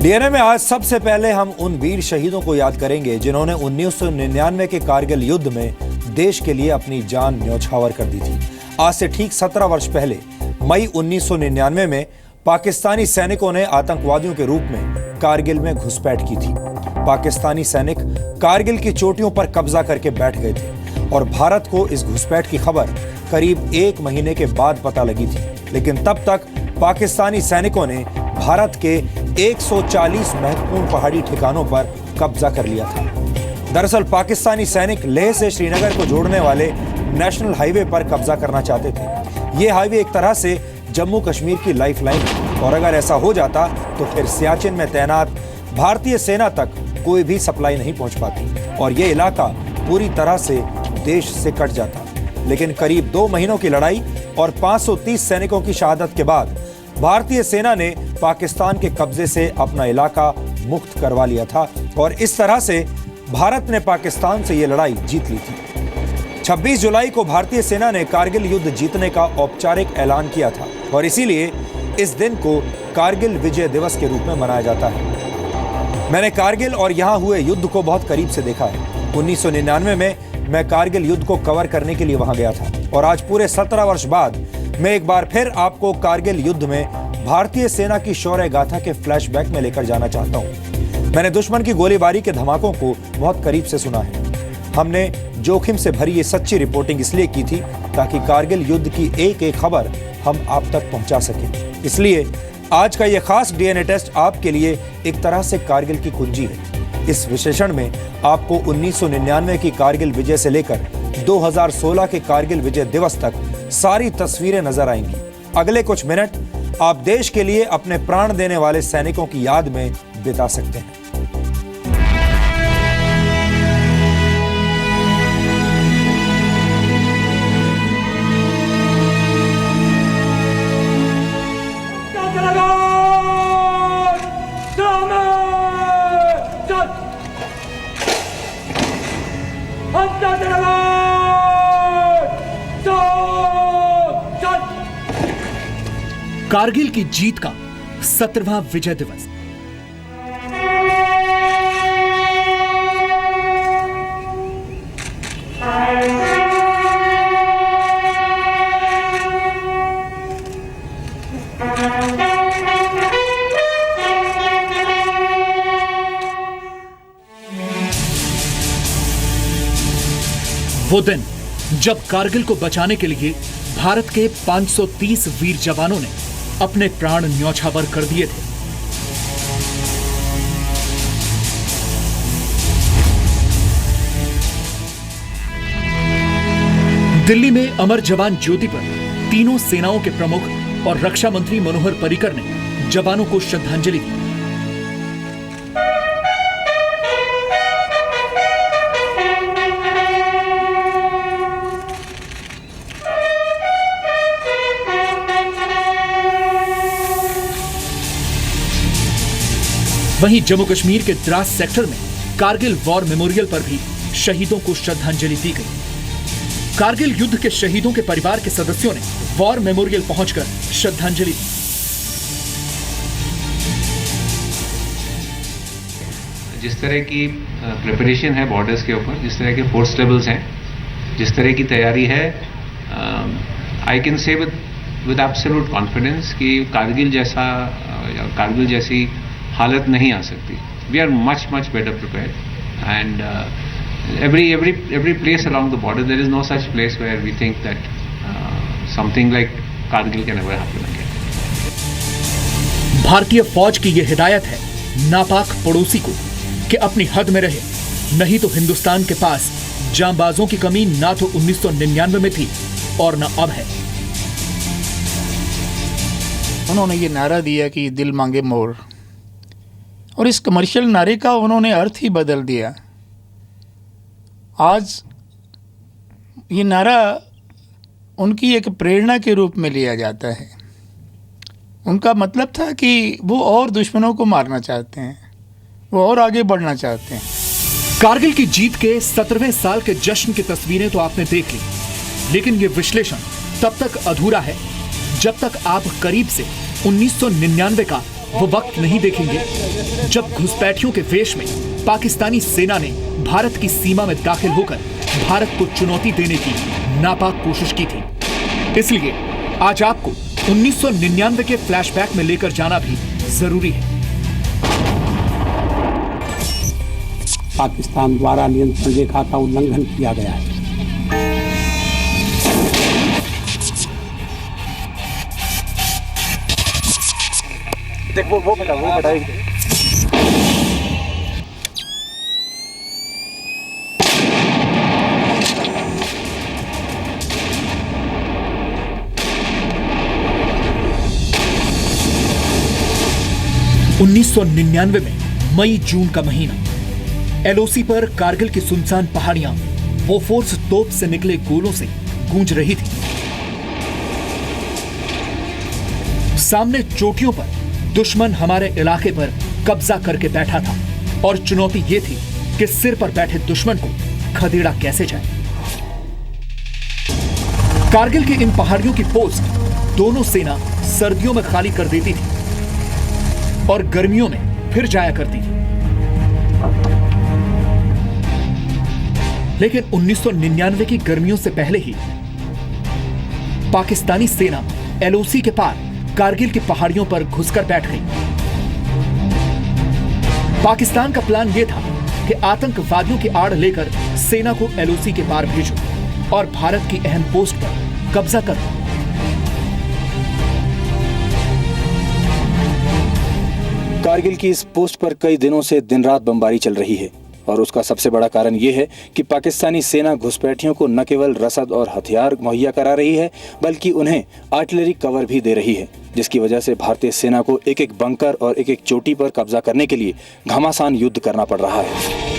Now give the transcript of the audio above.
DNA में आज सबसे पहले हम उन वीर शहीदों को याद करेंगे जिन्होंने 1999 के कारगिल युद्ध में देश के लिए अपनी जान न्यौछावर कर दी थी। आज से ठीक 17 वर्ष पहले मई 1999 में पाकिस्तानी सैनिकों ने आतंकवादियों के रूप में कारगिल में घुसपैठ की थी। पाकिस्तानी सैनिक कारगिल की चोटियों पर कब्जा करके बैठ गए थे और भारत को इस घुसपैठ की खबर करीब 1 महीने के बाद पता लगी थी, लेकिन तब तक पाकिस्तानी सैनिकों ने भारत के 140 महत्वपूर्ण पहाड़ी ठिकानों पर कब्जा कर लिया था। दरअसल पाकिस्तानी सैनिक लेह से श्रीनगर को जोड़ने वाले नेशनल हाईवे पर कब्जा करना चाहते थे। यह हाईवे एक तरह से जम्मू कश्मीर की लाइफलाइन है और अगर ऐसा हो जाता तो फिर सियाचिन में तैनात भारतीय सेना तक कोई भी सप्लाई नहीं पहुंच पाती और यह इलाका पूरी तरह से देश से कट जाता। लेकिन करीब 2 महीनों की लड़ाई और 530 सैनिकों की शहादत के बाद भारतीय सेना ने पाकिस्तान के कब्जे से अपना इलाका मुक्त करवा लिया था और इस तरह से भारत ने पाकिस्तान से यह लड़ाई जीत ली थी। 26 जुलाई को भारतीय सेना ने कारगिल युद्ध जीतने का औपचारिक ऐलान किया था और इसीलिए इस दिन को कारगिल विजय दिवस के रूप में मनाया जाता है। मैंने कारगिल और यहां हुए युद्ध को बहुत करीब से देखा है। 1999 में मैं कारगिल युद्ध को कवर करने के लिए वहां गया था और आज पूरे 17 वर्ष बाद मैं एक बार फिर आपको कारगिल युद्ध में भारतीय सेना की शौर्य गाथा के फ्लैशबैक में लेकर जाना चाहता हूं। मैंने दुश्मन की गोलीबारी के धमाकों को बहुत करीब से सुना है। हमने जोखिम से भरी ये सच्ची रिपोर्टिंग इसलिए की थी ताकि कारगिल युद्ध की एक एक खबर हम आप तक पहुंचा सकें। इसलिए आज का ये खास डीएनए टेस्ट आपके लिए एक तरह से कारगिल की कुंजी है। इस विश्लेषण में आपको 1999 की कारगिल विजय से लेकर 2016 के कारगिल विजय दिवस तक सारी तस्वीरें नजर आएंगी। अगले कुछ मिनट आप देश के लिए अपने प्राण देने वाले सैनिकों की याद में बिता सकते हैं। कारगिल की जीत का 17वां विजय दिवस। वो दिन जब कारगिल को बचाने के लिए भारत के 530 वीर जवानों ने अपने प्राण न्यौछावर कर दिए थे। दिल्ली में अमर जवान ज्योति पर तीनों सेनाओं के प्रमुख और रक्षा मंत्री मनोहर पर्रिकर ने जवानों को श्रद्धांजलि दी। वहीं जम्मू कश्मीर के द्रास सेक्टर में कारगिल वॉर मेमोरियल पर भी शहीदों को श्रद्धांजलि दी गई। कारगिल युद्ध के शहीदों के परिवार के सदस्यों ने वॉर मेमोरियल पहुंचकर श्रद्धांजलि दी। जिस तरह की प्रिपरेशन है बॉर्डर्स के ऊपर, जिस तरह के फोर्स लेवल्स हैं, जिस तरह की तैयारी है, I can say with absolute confidence कि कारगिल जैसी हालत नहीं आ सकती। We are much better prepared and every place along the border there is no such place where we think that something like Kargil can ever happen again. भारतीय फौज की यह हिदायत है नापाक पड़ोसी को कि अपनी हद में रहे, नहीं तो हिंदुस्तान के पास जांबाजों की कमी ना तो 1999 में थी और न अब है। उन्होंने ये नारा दिया कि दिल मांगे मोर, और इस कमर्शियल नारे का उन्होंने अर्थ ही बदल दिया। आज ये नारा उनकी एक प्रेरणा के रूप में लिया जाता है। उनका मतलब था कि वो और दुश्मनों को मारना चाहते हैं, वो और आगे बढ़ना चाहते हैं। कारगिल की जीत के 17वें साल के जश्न की तस्वीरें तो आपने देख ली, लेकिन ये विश्लेषण तब तक अधूरा है जब तक आप करीब से 1999 का वो वक्त नहीं देखेंगे जब घुसपैठियों के वेश में पाकिस्तानी सेना ने भारत की सीमा में दाखिल होकर भारत को चुनौती देने की नापाक कोशिश की थी। इसलिए आज आपको 1999 के फ्लैशबैक में लेकर जाना भी जरूरी है। पाकिस्तान द्वारा नियंत्रण रेखा का उल्लंघन किया गया है। देख वो बेटा 1999 में मई जून का महीना, एलओसी पर कारगिल की सुनसान पहाड़ियां बोफोर्स तोप से निकले गोलों से गूंज रही थी। सामने चोटियों पर दुश्मन हमारे इलाके पर कब्जा करके बैठा था और चुनौती यह थी कि सिर पर बैठे दुश्मन को खदेड़ा कैसे जाए। कारगिल की इन पहाड़ियों की पोस्ट दोनों सेना सर्दियों में खाली कर देती थी और गर्मियों में फिर जाया करती थी। लेकिन 1999 की गर्मियों से पहले ही पाकिस्तानी सेना एलओसी के पार कारगिल की पहाड़ियों पर घुसकर बैठ गई। पाकिस्तान का प्लान यह था कि आतंकवादियों की आड़ लेकर सेना को एलओसी के पार भेजो और भारत की अहम पोस्ट पर कब्जा करो। कारगिल की इस पोस्ट पर कई दिनों से दिन रात बमबारी चल रही है और उसका सबसे बड़ा कारण यह है कि पाकिस्तानी सेना घुसपैठियों को न केवल रसद और हथियार मुहैया करा रही है बल्कि उन्हें आर्टिलरी कवर भी दे रही है, जिसकी वजह से भारतीय सेना को एक एक बंकर और एक एक चोटी पर कब्जा करने के लिए घमासान युद्ध करना पड़ रहा है।